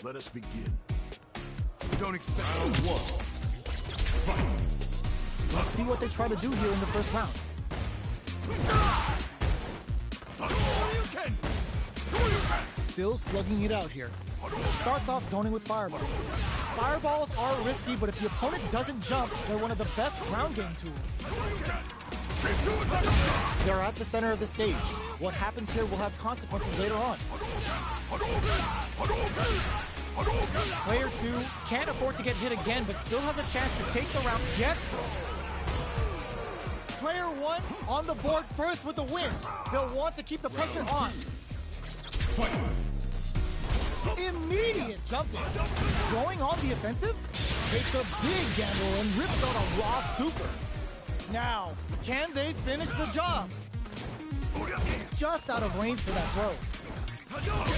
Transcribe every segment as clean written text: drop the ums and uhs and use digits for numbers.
Let us begin. Don't expect one. Fight. Let's see what they try to do here in the first round. Still slugging it out here. Starts off zoning with fireballs. Fireballs are risky, but if the opponent doesn't jump, they're one of the best ground game tools. They're at the center of the stage. What happens here will have consequences later on. Player 2 can't afford to get hit again, but still has a chance to take the round. Gets it. Player 1 on the board first with the win. They'll want to keep the pressure on. Immediate jumping. Going on the offensive? Takes a big gamble and rips out a raw super. Now, can they finish the job? Just out of range for that throw.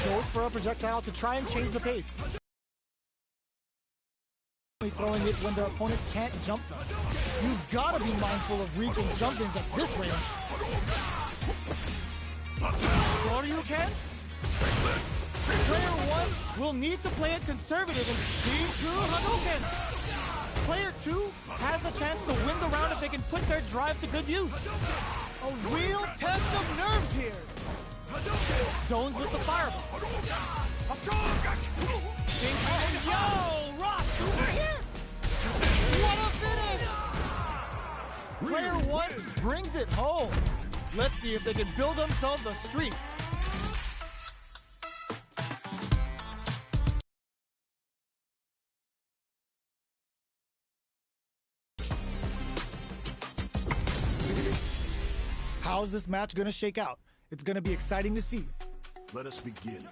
Goes for a projectile to try and change the pace. Throwing it when their opponent can't jump them. You've got to be mindful of reaching jump-ins at this range. Sure you can? Player 1 will need to play it conservative and Shiku Hadouken. Player 2 has the chance to win the round if they can put their drive to good use. A real test of nerves here. Zones with the fireball. And yo, Ross super here. What a finish! Player 1 brings it home. Let's see if they can build themselves a streak. How's this match gonna shake out? It's gonna be exciting to see. Let us begin.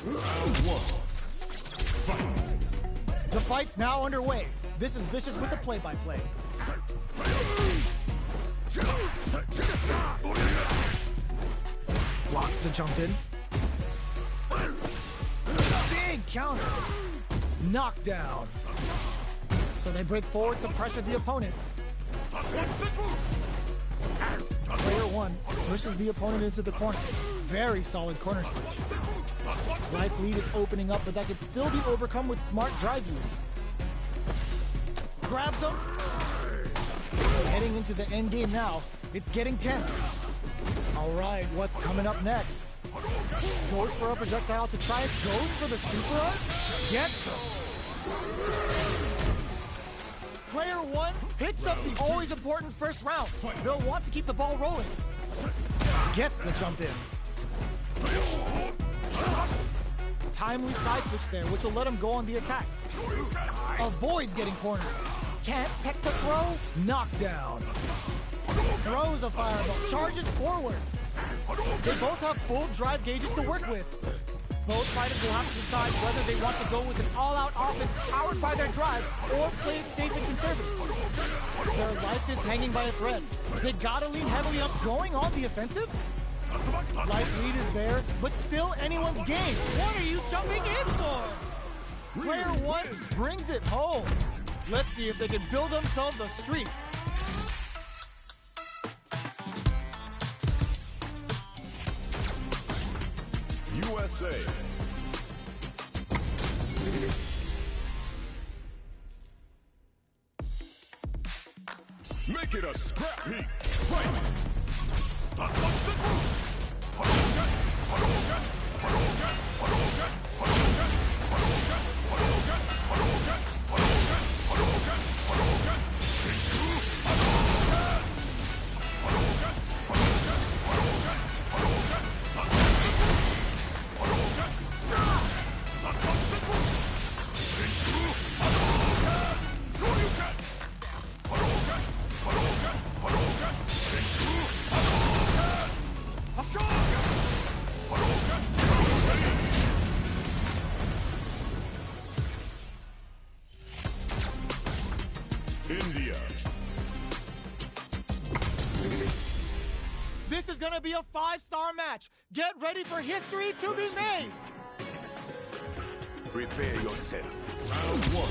Round 1. Fight. The fight's now underway. This is Vicious with the play-by-play. Blocks the jump in. Big counter. Knockdown. So they break forward to pressure the opponent. Player 1 pushes the opponent into the corner. Very solid corner switch. Life lead is opening up, but that could still be overcome with smart drive use. Grabs him. Heading into the end game now. It's getting tense. All right, what's coming up next? Goes for a projectile to try it. Goes for the super art. Gets him. Player 1 hits up the always important first round. They'll want to keep the ball rolling. Gets the jump in. Timely side switch there, which will let him go on the attack. Avoids getting cornered. Can't tech the throw. Knockdown. Throws a fireball. Charges forward. They both have full drive gauges to work with. Both fighters will have to decide whether they want to go with an all-out offense powered by their drive or play it safe and conservative. Their life is hanging by a thread. They gotta lean heavily up going on the offensive. Life lead is there, but still anyone's game. What are you jumping in for? Player 1 brings it home. Let's see if they can build themselves a streak. USA. Make it a scrap heap. Fight. India. This is gonna be a 5-star match. Get ready for history to be made. Prepare yourself. Round 1.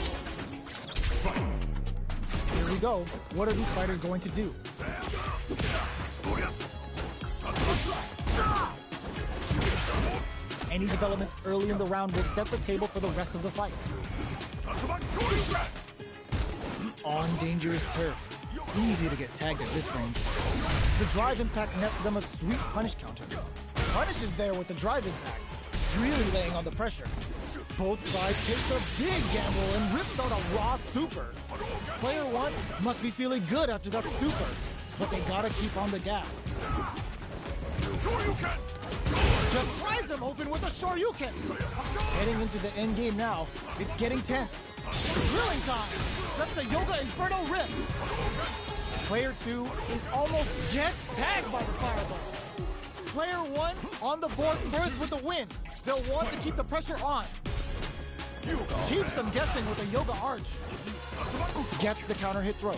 Fight. Here we go. What are these fighters going to do? Any developments early in the round will set the table for the rest of the fight. On dangerous turf. Easy to get tagged at this range. The drive impact nets them a sweet punish counter. Punish is there with the drive impact, really laying on the pressure. Both sides takes a big gamble and rips out a raw super. Player one must be feeling good after that super, but they gotta keep on the gas. Just pries him open with a Shoryuken! Heading into the end game now, it's getting tense. Grilling time! That's the Yoga Inferno Rip! Player 2 is almost gets tagged by the fireball. Player 1 on the board first with the win. They'll want to keep the pressure on. Keeps them guessing with a Yoga Arch. Gets the counter hit throw.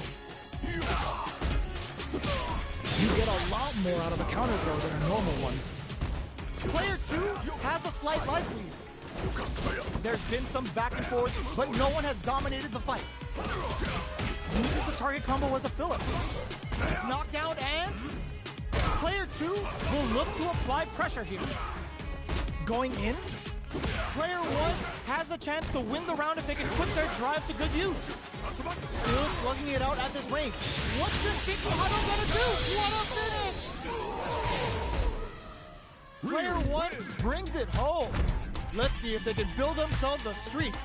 You get a lot more out of a counter throw than a normal one. Player 2 has a slight life lead. There's been some back and forth, but no one has dominated the fight. Uses the target combo as a filler. Knockdown and... Player 2 will look to apply pressure here. Going in, Player 1 has the chance to win the round if they can put their drive to good use. Still slugging it out at this range. What's this Shikuhado gonna do? What a finish! Player 1 brings it home. Let's see if they can build themselves a streak.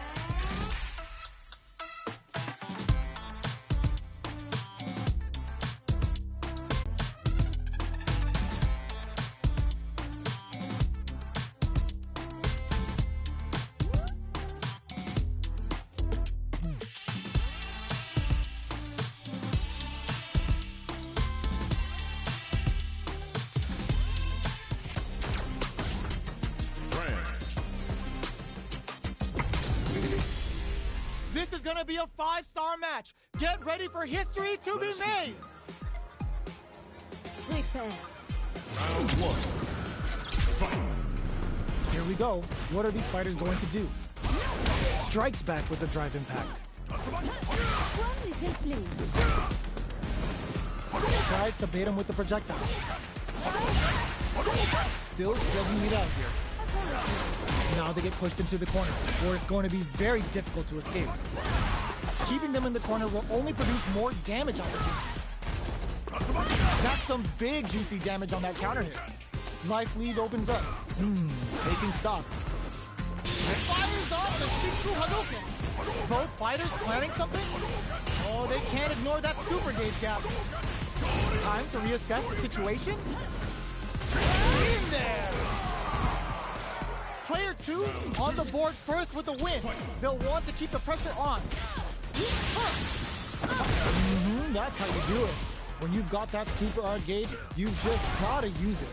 This is gonna be a 5-star match. Get ready for history to be made. Prepare. Round 1. Fight. Here we go. What are these fighters going to do? Strikes back with the drive impact. One little please. Tries to bait him with the projectile. Still slugging it out here. Now they get pushed into the corner, where it's going to be very difficult to escape. Keeping them in the corner will only produce more damage opportunities. That's some big juicy damage on that counter hit. Life lead opens up. Taking stock. Fires off the Shinku Hadouken. Both fighters planning something? Oh, they can't ignore that super gauge gap. Time to reassess the situation? In there! Player 2 on the board first with the win. They'll want to keep the pressure on. That's how you do it. When you've got that super art gauge, you've just gotta use it.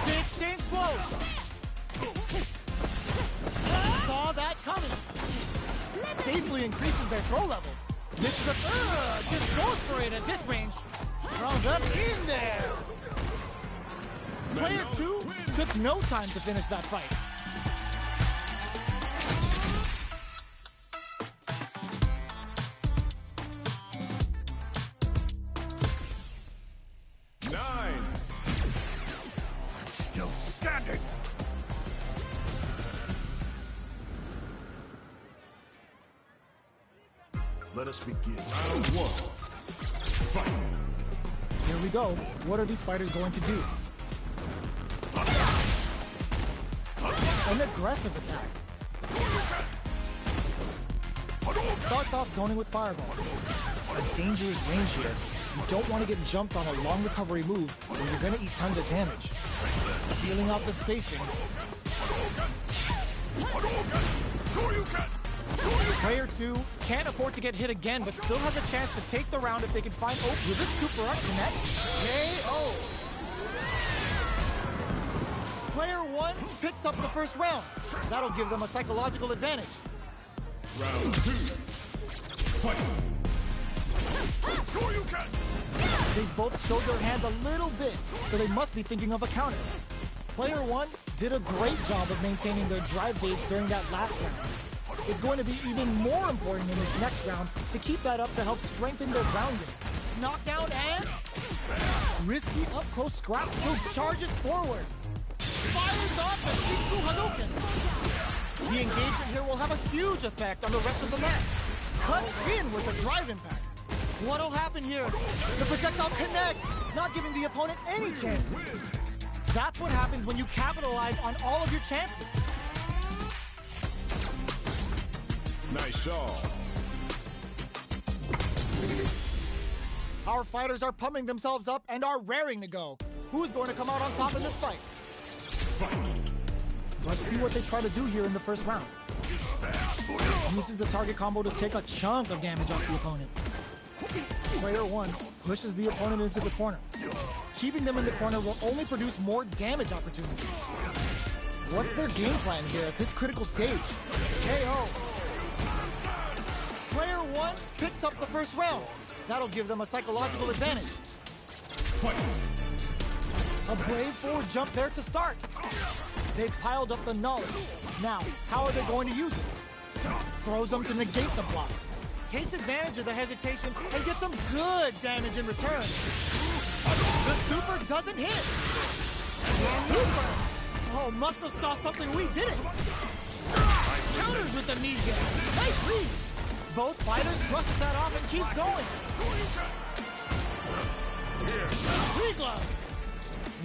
The exchange blows. Saw that coming. Safely increases their throw level. This is a just goes for it at this range. Rounds up in there. Player 2 took no time to finish that fight. Still standing. Let us begin. Round 1. Fight. Here we go. What are these fighters going to do? An aggressive attack. Starts off zoning with fireball. A dangerous range here. You don't want to get jumped on a long recovery move where you're going to eat tons of damage. Feeling out the spacing. Player 2 can't afford to get hit again, but still has a chance to take the round if they can find Will this super art connect? KO! Player 1 picks up the first round. That'll give them a psychological advantage. Round 2. Fight. They both showed their hands a little bit, so they must be thinking of a counter. Player 1 did a great job of maintaining their drive gauge during that last round. It's going to be even more important in this next round to keep that up to help strengthen their grounding. Knockdown and... risky up-close scrap still charges forward. fires off the Shinku Hadouken. The engagement here will have a huge effect on the rest of the match. Cut in with a drive impact. What'll happen here? The projectile connects, not giving the opponent any chances. That's what happens when you capitalize on all of your chances. Nice shot. Our fighters are pumping themselves up and are raring to go. Who's going to come out on top in this fight? Let's see what they try to do here in the first round. Uses the target combo to take a chunk of damage off the opponent. Player 1 pushes the opponent into the corner. Keeping them in the corner will only produce more damage opportunities. What's their game plan here at this critical stage? KO. Player 1 picks up the first round. That'll give them a psychological advantage. A brave forward jump there to start. They've piled up the knowledge. Now, how are they going to use it? Throws them to negate the block. Takes advantage of the hesitation and gets some good damage in return. The super doesn't hit. Super! Oh, must have saw something we didn't. Counters with the knee jab. Nice read. Both fighters brushes that off and keeps going. Free glove.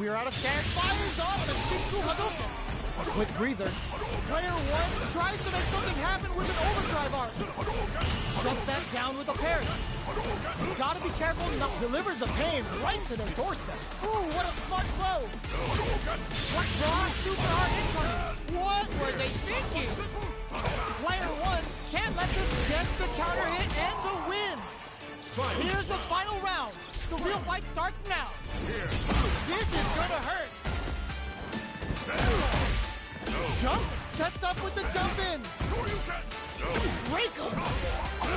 We're out of stand. Fires off the Shinku Hadouken. A quick breather. Player 1 tries to make something happen with an overdrive arc. Shuts that down with a parry. You gotta be careful not delivers the pain right to their doorstep. Ooh, what a smart throw. What raw super hard incoming. What were they thinking? Player 1 can't let this get the counter hit and the win. Here's the final round. The real fight starts now. This is gonna hurt. Jump, sets up with the jump in. Break him.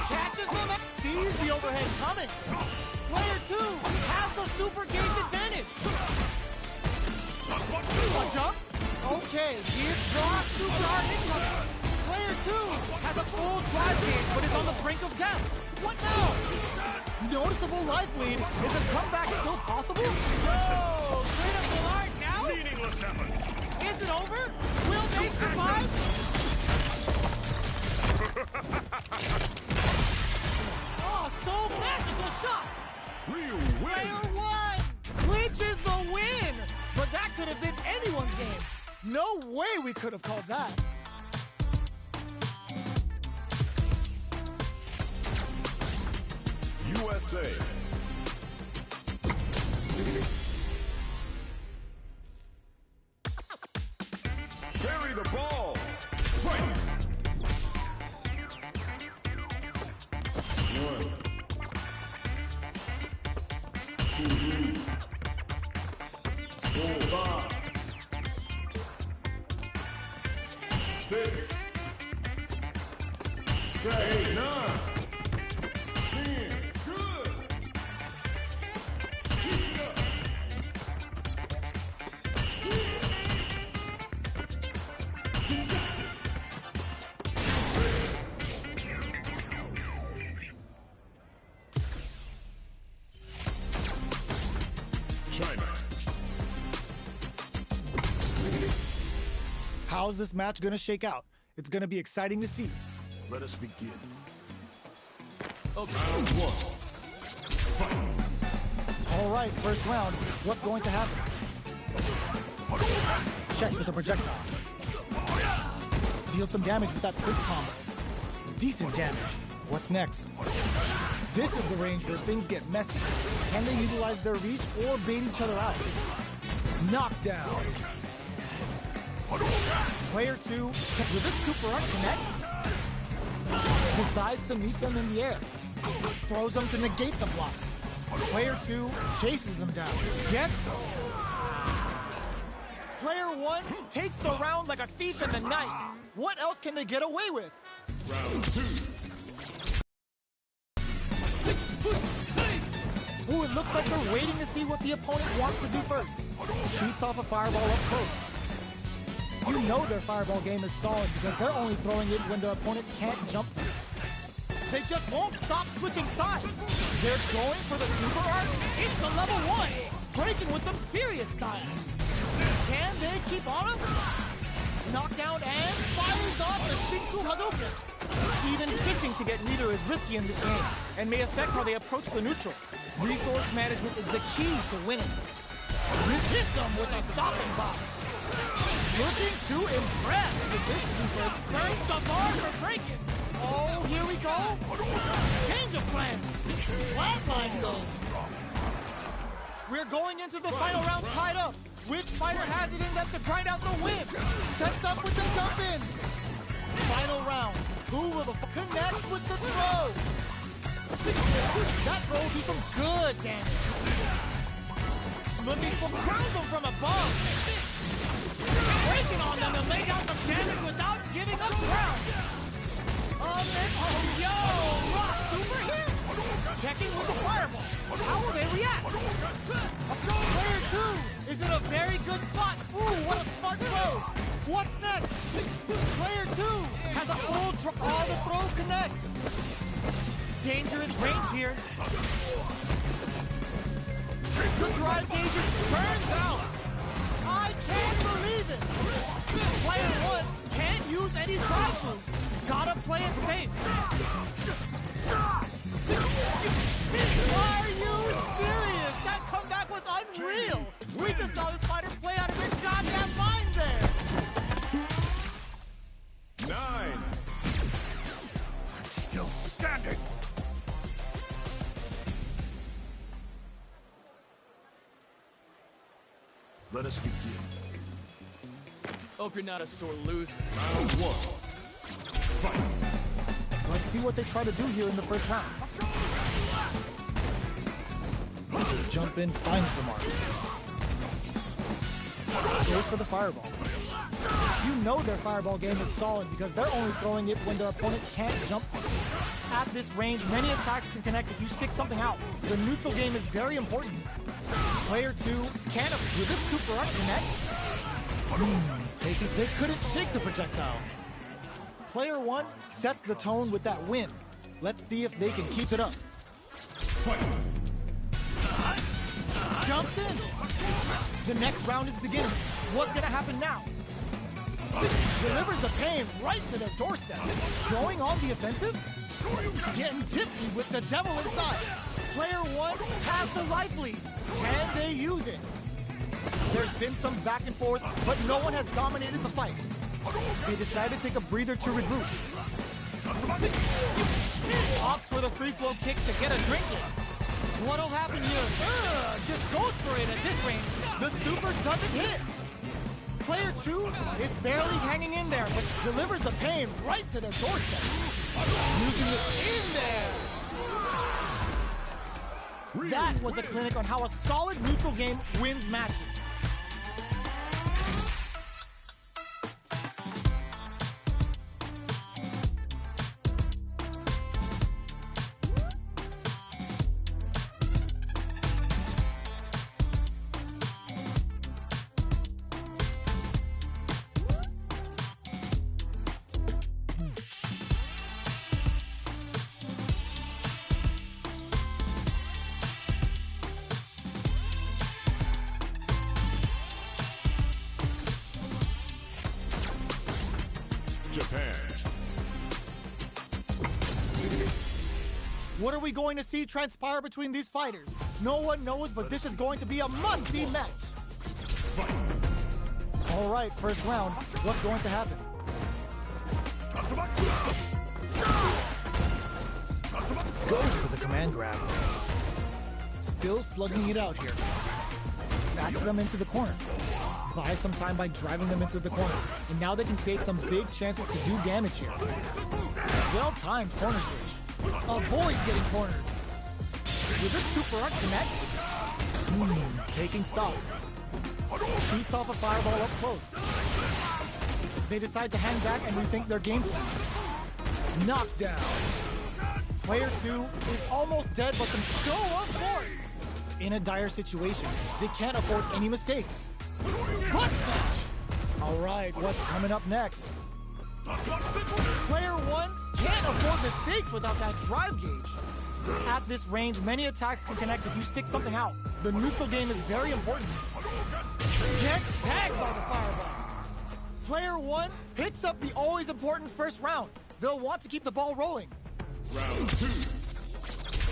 Catches them up, sees the overhead coming. Player 2 has the super gauge advantage. A jump? Okay, here's raw super hard incoming. Player 2 has a full drive gauge but is on the brink of death. What now? Noticeable life lead. Is a comeback still possible? Whoa! Straight up the line now? Meaningless happens. Is it over? Will they survive? Oh, so magical shot! Real win. Player 1 clinches the win! But that could have been anyone's game. No way we could have called that. USA. Carry the ball. Fight. 1, 2, 4, 5, 6, 7, 8, 9, 10. Good. Keep it up. China. How's this match gonna shake out? It's gonna be exciting to see. Let us begin. Round 1. Fight. All right, first round. What's going to happen? Checks with the projectile. Deals some damage with that quick combo. Decent damage. What's next? This is the range where things get messy. Can they utilize their reach or bait each other out? Knockdown. Player 2, will this super art connect? Decides to meet them in the air. Throws them to negate the block. Player 2 chases them down. Gets them. Player 1 takes the round like a thief in the night. What else can they get away with? Round 2. Ooh, it looks like they're waiting to see what the opponent wants to do first. Shoots off a fireball up close. You know their fireball game is solid because they're only throwing it when their opponent can't jump them. They just won't stop switching sides. They're going for the super art. It's the level 1, breaking with some serious style. Can they keep on him? Knockdown and fires off the Shinku Hadouken. Even fishing to get meter is risky in this game and may affect how they approach the neutral. Resource management is the key to winning. Hits him with a stopping block. Looking to impress with this super. Turns the bar for breaking. Oh, here we go. Change of plans. Flatline zone. We're going into the final round tied up. Which fighter has it in them to grind out the win? Sets up with the jump in. Final round. Who will connects with the throw? That throw will do some good damage. Looking for crowns them from above. Breaking on them to lay down some damage without giving up ground. Oh, yo! Rock super here? Checking with the fireball. How will they react? Player 2 is in a very good spot. Ooh, what a smart throw. What's next? Player 2 has a full draw. Oh, the throw connects. Dangerous range here. The drive gauge turns out. I can't believe it. Player 1 can't use any drive moves. Gotta play it safe. Are you serious? That comeback was unreal. We just saw this fighter play out of his goddamn mind there. 9. I'm still standing. Let us begin. Hope you're not a sore loser. Round 1. Fight. Let's see what they try to do here in the first round. Jump in, finds the mark. Goes for the fireball. You know their fireball game is solid because they're only throwing it when their opponent can't jump for it. At this range, many attacks can connect if you stick something out. The neutral game is very important. Player 2 can't with this super art connect. They couldn't shake the projectile. Player 1 sets the tone with that win. Let's see if they can keep it up. Fight. Jumps in. The next round is beginning. What's gonna happen now? Delivers the pain right to their doorstep. Going on the offensive? Getting tipsy with the devil inside. Player 1 has the life lead. Can they use it? There's been some back and forth, but no one has dominated the fight. They decide to take a breather to regroup. Opts for the free flow kicks to get a drink in. What'll happen here? Just goes for it at this range. The super doesn't hit. Player 2 is barely hanging in there, but delivers the pain right to their doorstep. Using it in there. That was a clinic on how a solid neutral game wins matches. Japan. What are we going to see transpire between these fighters? No one knows, but this is going to be a must-see match. Fight. All right, first round. What's going to happen? Goes for the command grab. Still slugging it out here. Backs them into the corner. Buys some time by driving them into the corner. And now they can create some big chances to do damage here. Well-timed corner switch. Avoids getting cornered. With this super art connect. Taking stock. Shoots off a fireball up close. They decide to hang back and rethink their game plan. Knockdown. Player 2 is almost dead, but some show of force. In a dire situation, they can't afford any mistakes. Butt smash! Alright, what's coming up next? Player 1 can't afford mistakes without that drive gauge. At this range, many attacks can connect if you stick something out. The neutral game is very important. gets tagged by the fireball. Player 1 picks up the always important first round. They'll want to keep the ball rolling. Round 2.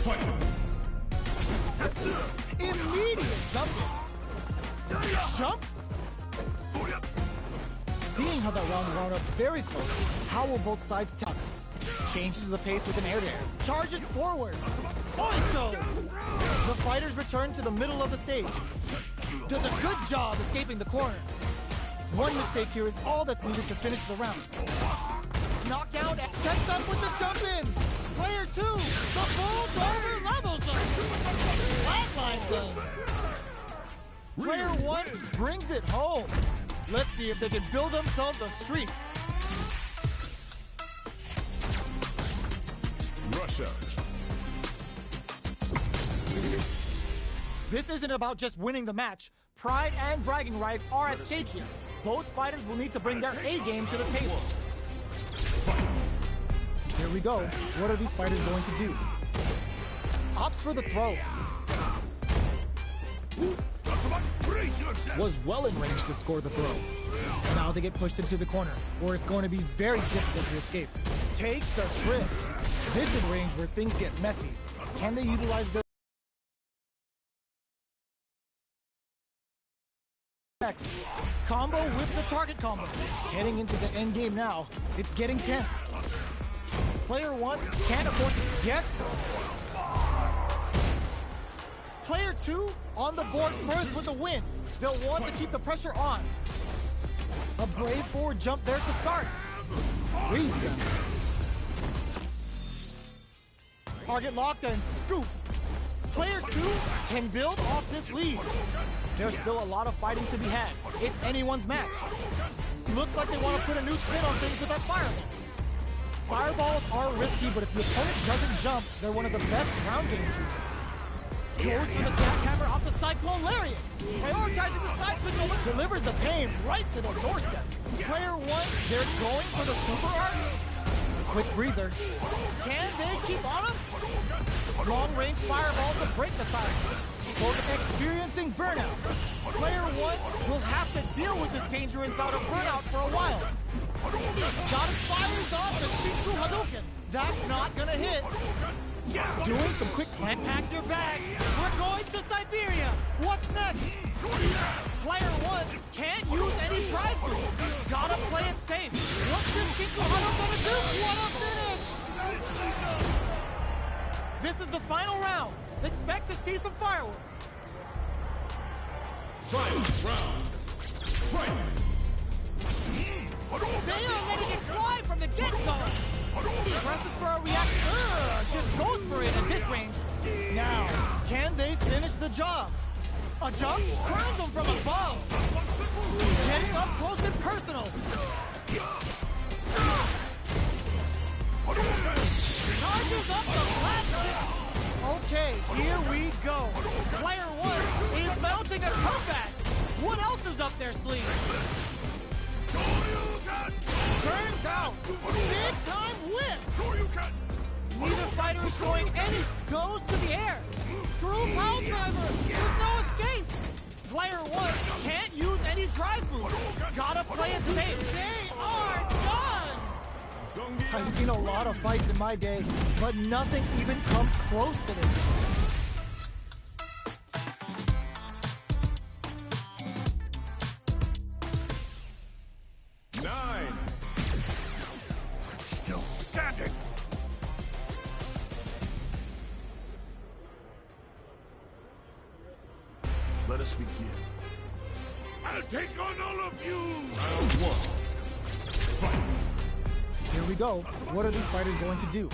Fight. Immediate jumping. Jumps? Seeing how that round wound up very close, how will both sides tell? Changes the pace with an air-to-air. Charges forward. Oicho! The fighters return to the middle of the stage. Does a good job escaping the corner. One mistake here is all that's needed to finish the round. Knockdown sets up with the jump in. Player 2, the bulldozer levels him. Flatlines him. Player 1 brings it home. Let's see if they can build themselves a streak. Russia. This isn't about just winning the match. Pride and bragging rights are at stake here. Both fighters will need to bring their A-game to the table. Here we go. What are these fighters going to do? Opts for the throw. Was well in range to score the throw. Now they get pushed into the corner, where it's going to be very difficult to escape. Takes a trip. This is range where things get messy. Can they utilize their combo with the target combo? Heading into the end game now. It's getting tense. Player 1 can't afford to get some. Player 2 on the board first with the win. They'll want to keep the pressure on. A brave forward jump there to start. Reads them. Target locked and scooped. Player 2 can build off this lead. There's still a lot of fighting to be had. It's anyone's match. Looks like they want to put a new spin on things with that fireball. Fireballs are risky, but if the opponent doesn't jump, they're one of the best ground game tools. Goes for the jackhammer off the Cyclone Lariat. Prioritizing the side switch almost delivers the pain right to the doorstep. Player 1, they're going for the super art. Quick breather. Can they keep on him? Long-range fireball to break the silence. Both experiencing burnout. Player 1 will have to deal with this dangerous bout of burnout for a while. Got it, fires off the Shinku Hadouken. That's not gonna hit. Doing some quick plant pack your bags. We're going to Siberia. What's next? Player 1 can't use any drive through. Gotta play it safe. What's this Shinku Hadouken gonna do? What a finish! This is the final round. Expect to see some fireworks. Final round. Fight. They are letting it fly from the get-go. Presses for a reaction. Just goes for it at this range. Now, can they finish the job? A jump crowns them from above. Getting up close and personal. Charges up the platform. Okay, here we go. Player 1 is mounting a comeback. What else is up their sleeve? Burns out. Big time whip. Neither fighter is showing any. Goes to the air. Screw pile driver. There's no escape. Player 1 can't use any drive move. Gotta play it safe. They are done. I've seen a lot of fights in my day, but nothing even comes close to this. Still standing. Let us begin. I'll take on all of you. Round 1. Fight. Here we go. What are these fighters going to do?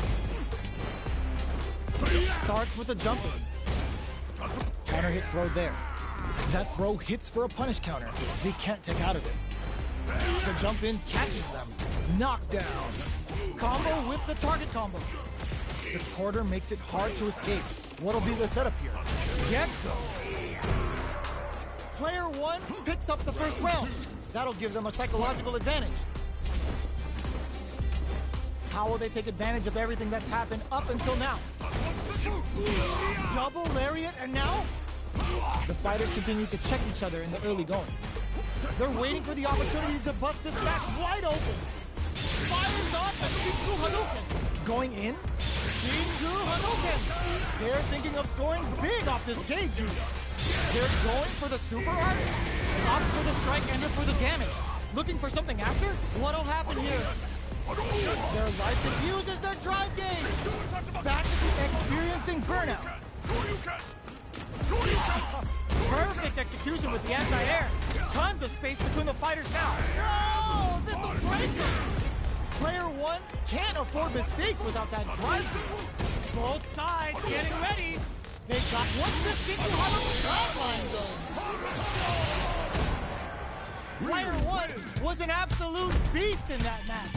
Starts with a jump in. Counter hit throw there. That throw hits for a punish counter. They can't take out of it. The jump in catches them. Knockdown. Combo with the target combo. This quarter makes it hard to escape. What'll be the setup here? Gets them. Player 1 picks up the first round. That'll give them a psychological advantage. How will they take advantage of everything that's happened up until now? Double lariat and now? The fighters continue to check each other in the early going. They're waiting for the opportunity to bust this match wide open. Fires off the Shinku Hadouken. Going in, Shinku Hadouken. They're thinking of scoring big off this cage unit. They're going for the super art. Opts for the strike ender for the damage. Looking for something after? What'll happen here? Their life diffuses their drive game. Back to experiencing burnout. Perfect execution with the anti-air. Tons of space between the fighters now. No! This will break them! Player one can't afford mistakes without that drive. Both sides getting ready. They got what's this Shinku Hadouken line zone. Player one was an absolute beast in that match.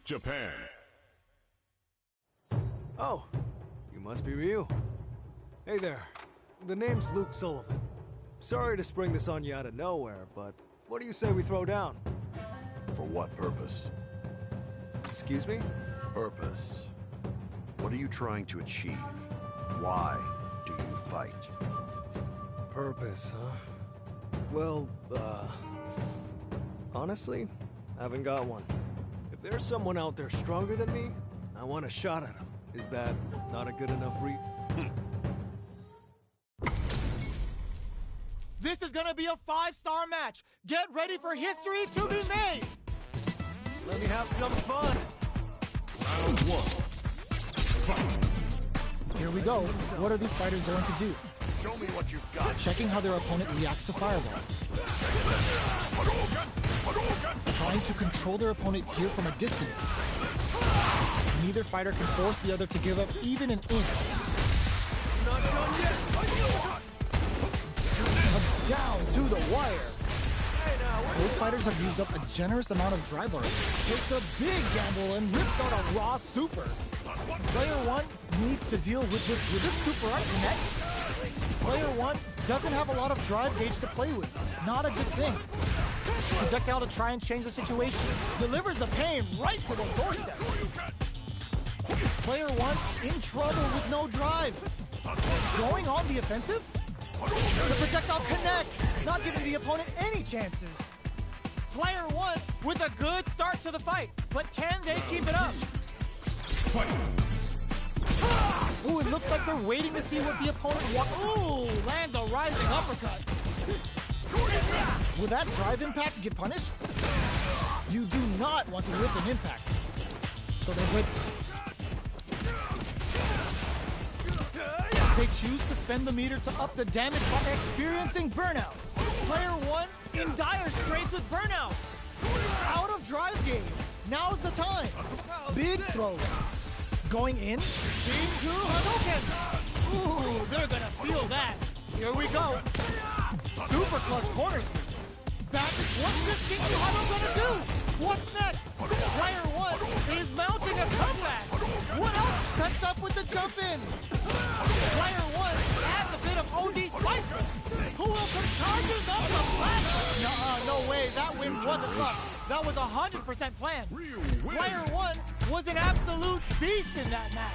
Japan. Oh, you must be Ryu. Hey there, the name's Luke Sullivan. Sorry to spring this on you out of nowhere, but what do you say we throw down? For what purpose? Excuse me? Purpose. What are you trying to achieve? Why do you fight? Purpose, huh? Well, honestly, I haven't got one. If there's someone out there stronger than me, I want a shot at him. Is that not a good enough This is gonna be a 5-star match. Get ready for history to be made. Let me have some fun. Round one. Fight. Here we go. What are these fighters going to do? Show me what you've got. Checking how their opponent reacts to fireballs. Trying to control their opponent here from a distance. Neither fighter can force the other to give up even an inch. Not done yet. Comes down to the wire. Both fighters have used up a generous amount of drive already. Takes a big gamble and rips out a raw super. Player one needs to deal with this super art connect. Player one doesn't have a lot of drive gauge to play with. Not a good thing. Projectile to try and change the situation. Delivers the pain right to the doorstep. Player one in trouble with no drive. Going on the offensive? The projectile connects, not giving the opponent any chances. Player one with a good start to the fight, but can they keep it up? Ooh, it looks like they're waiting to see what the opponent wants. Ooh, lands a rising uppercut. Will that drive impact get punished? You do not want to whip an impact. So they whip. They choose to spend the meter to up the damage by experiencing burnout. Player one in dire straits with burnout. Out of drive gauge. Now's the time. Big throw. Going in. Shinku Hadouken. Ooh, they're gonna feel that. Here we go. Super clutch corner sweep. Back. What's this Shinku Hadouken gonna do? What's next? Player one is mounting a comeback. What else sets up with the jump in? Player one adds a bit of OD spice. Who will come Charges up the platform! No way, that win wasn't luck. That was 100% planned. Player 1 was an absolute beast in that match.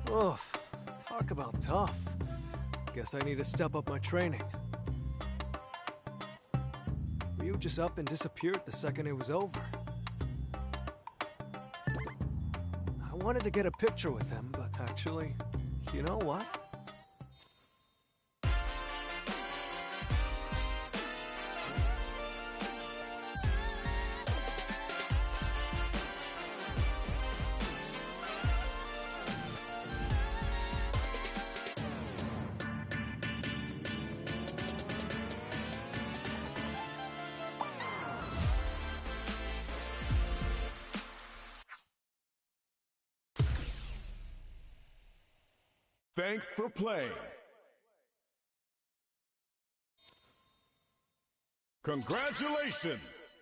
Oof, talk about tough. Guess I need to step up my training. Ryu just up and disappeared the second it was over. I wanted to get a picture with him, but actually, you know what? Thanks for playing. Congratulations!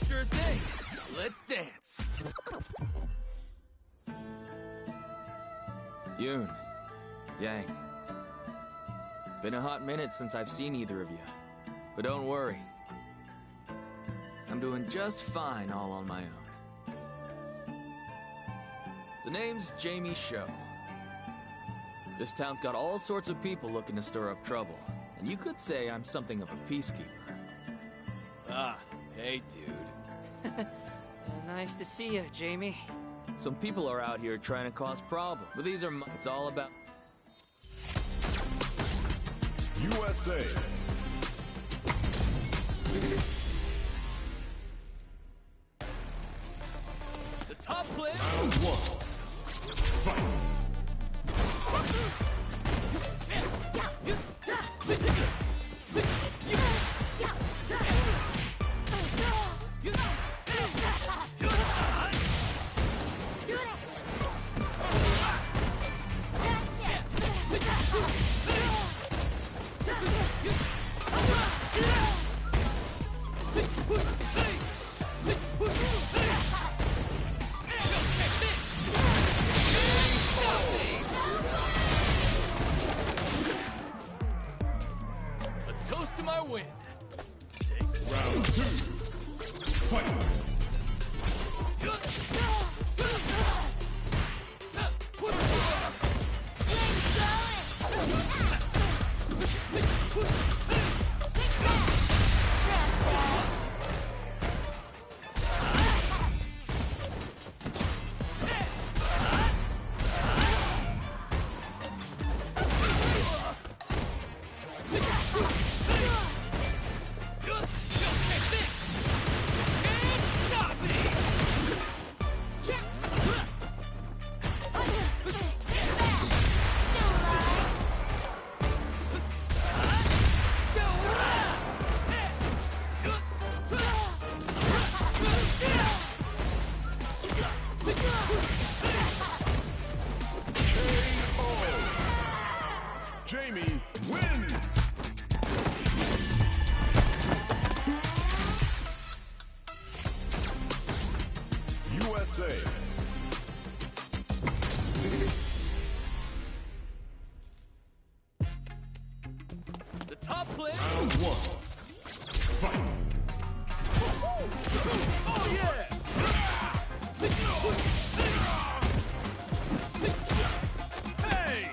Sure thing. Let's dance. Yoon, Yang. Been a hot minute since I've seen either of you. But don't worry. I'm doing just fine all on my own. The name's Jamie Sho. This town's got all sorts of people looking to stir up trouble. And you could say I'm something of a peacekeeper. Ah, hey, dude. Nice to see you, Jamie. Some people are out here trying to cause problems, but these are it's all about USA. the top player. Round 1. Fight. A toast to my win. Round 2. Fight. Jamie wins! USA. The top player. Round 1. Fight. Oh yeah! Hey!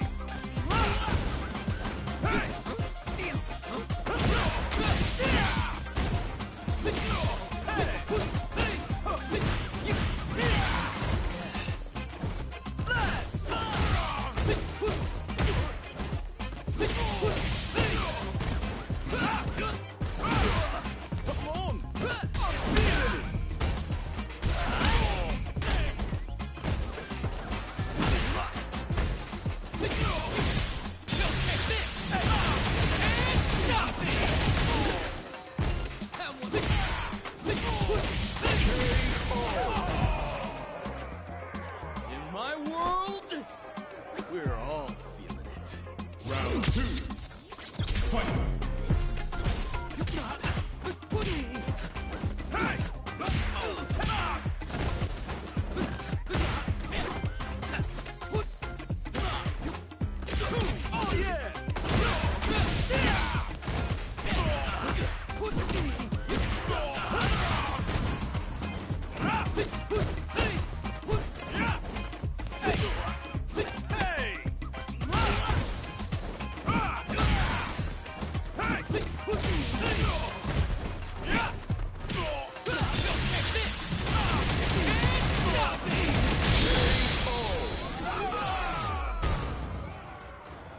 Good.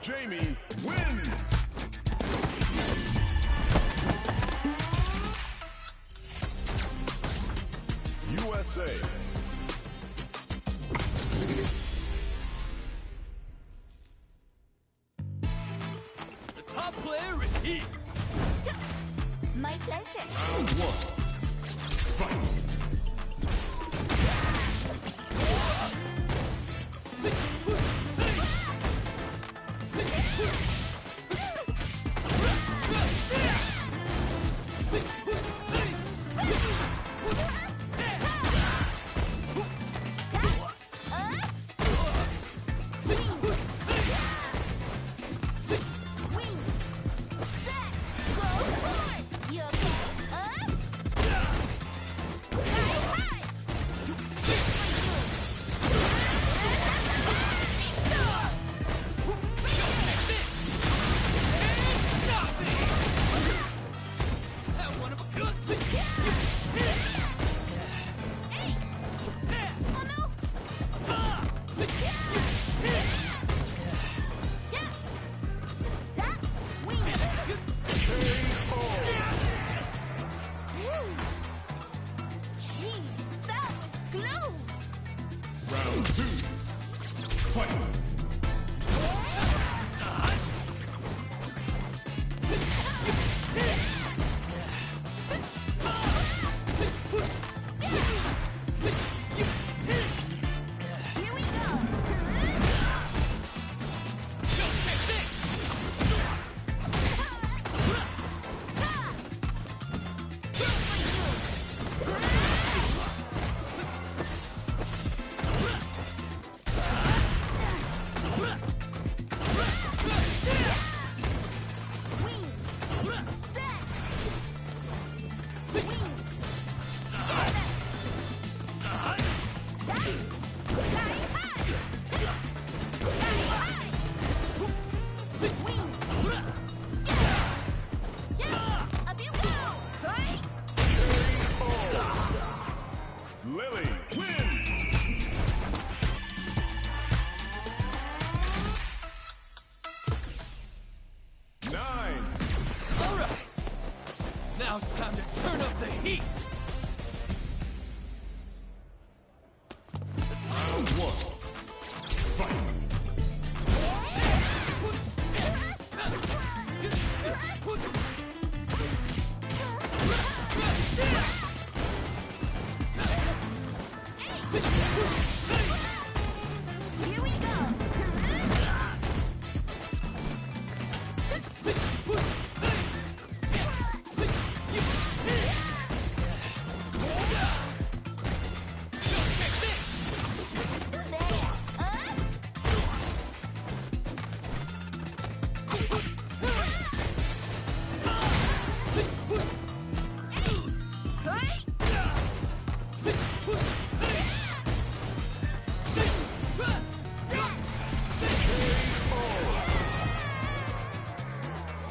Jamie wins! USA. The top player is here. My pleasure. Round one. Fight! Round two. Fight! Here we go. Lily wins! Nine! All right. Now it's time to turn up the heat. Round one. Fight! Here we go.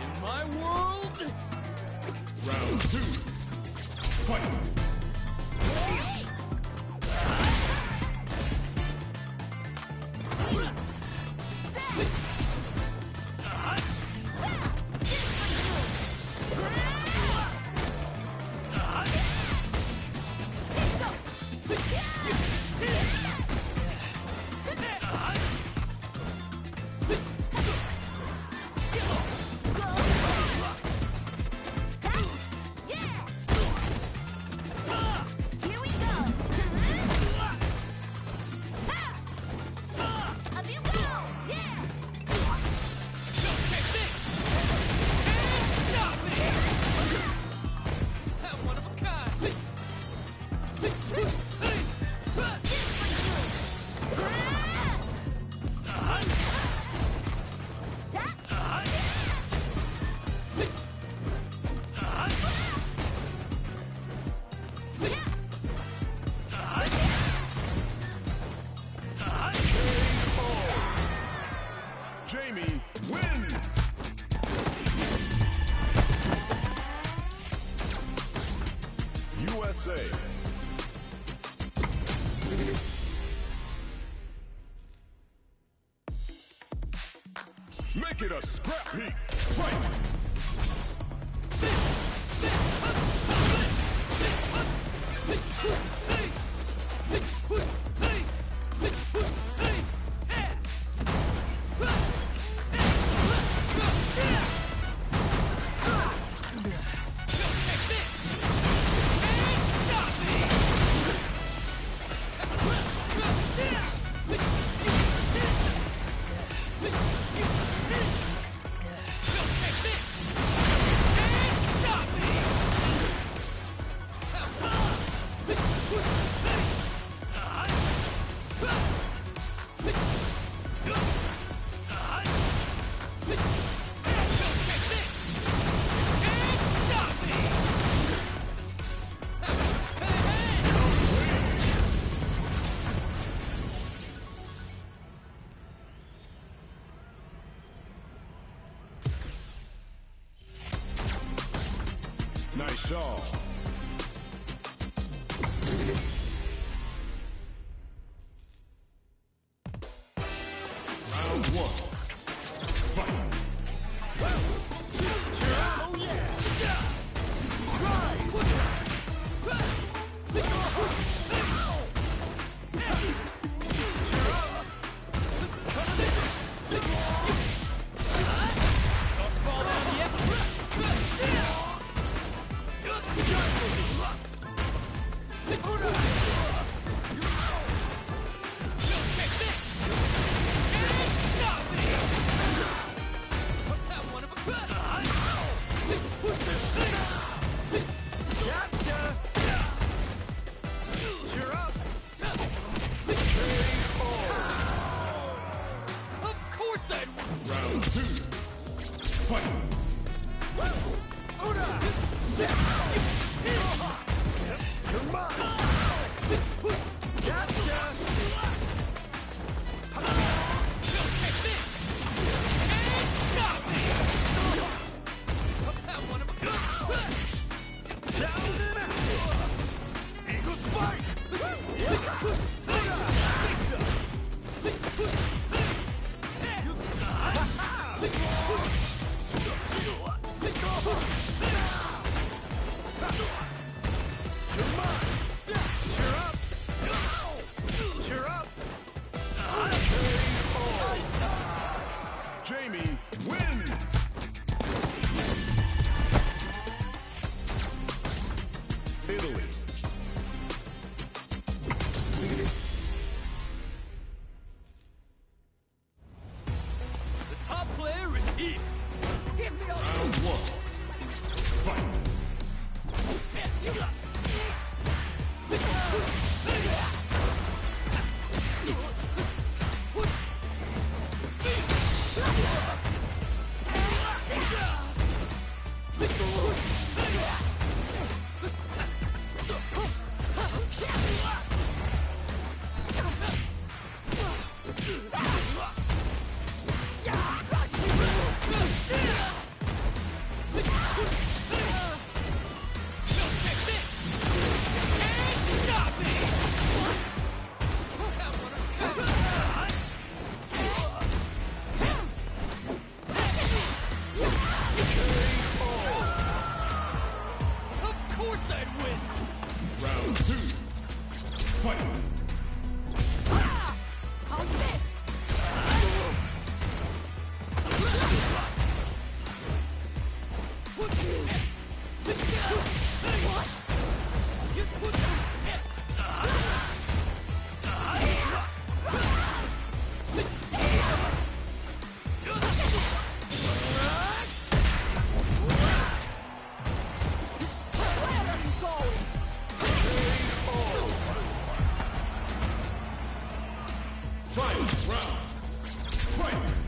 In my world, Round two. Fight! Here we go. Make it a scrap heap. Fight! Nice shot. Round one. Fight. Oh yeah. Round two. Fight. Come on. Gotcha. Eagle spike. Jamie wins! Italy. The top player is here. Round one. Fight. Round two. Fight. How's this? Fight. Round. Fight.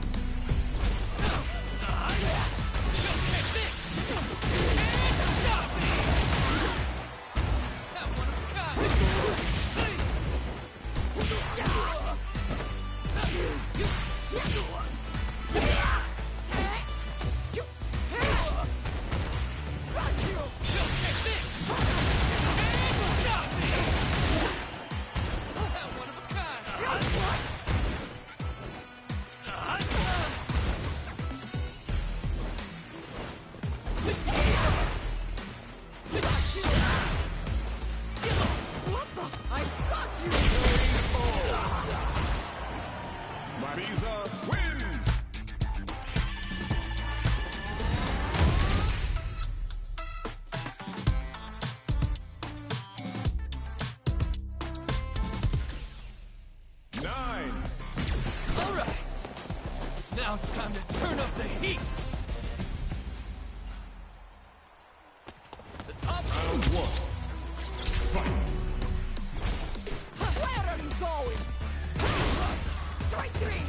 Now it's time to turn up the heat! The top Round one. Fight. Where are you going? Strike three!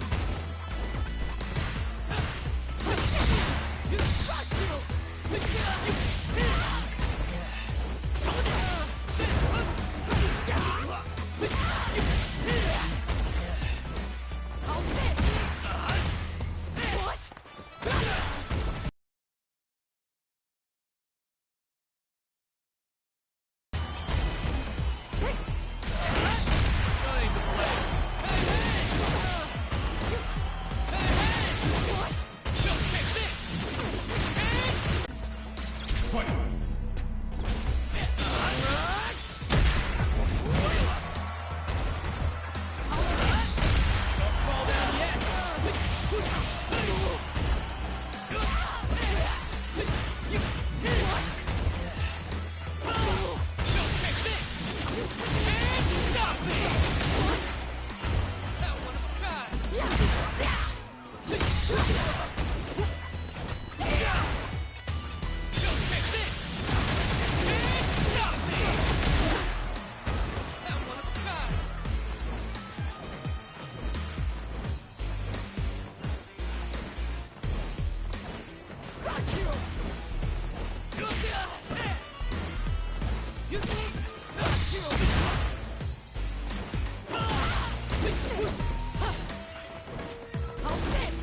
Got you! How's this? What? Fight. fall down yet! How's this?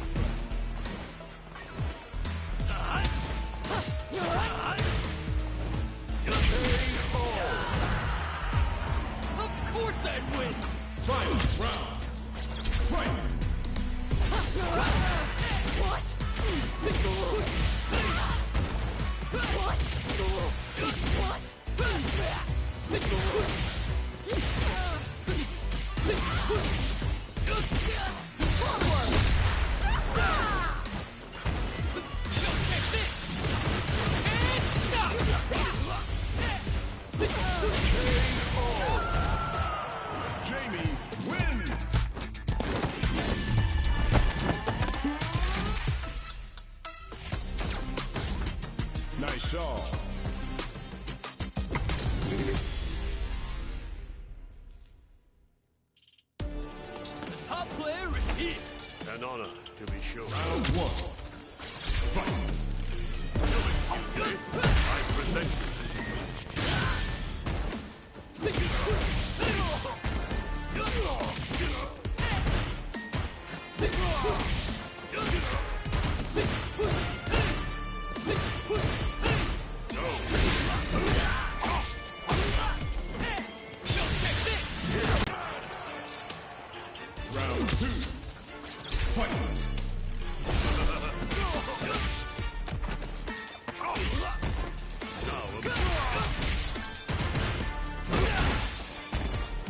Of course I'd win! Final round. Fight. What? Jamie wins. Nice shot. The top player is here! An honor, to be sure. Round one. Fight. I present you. Round two. Fight.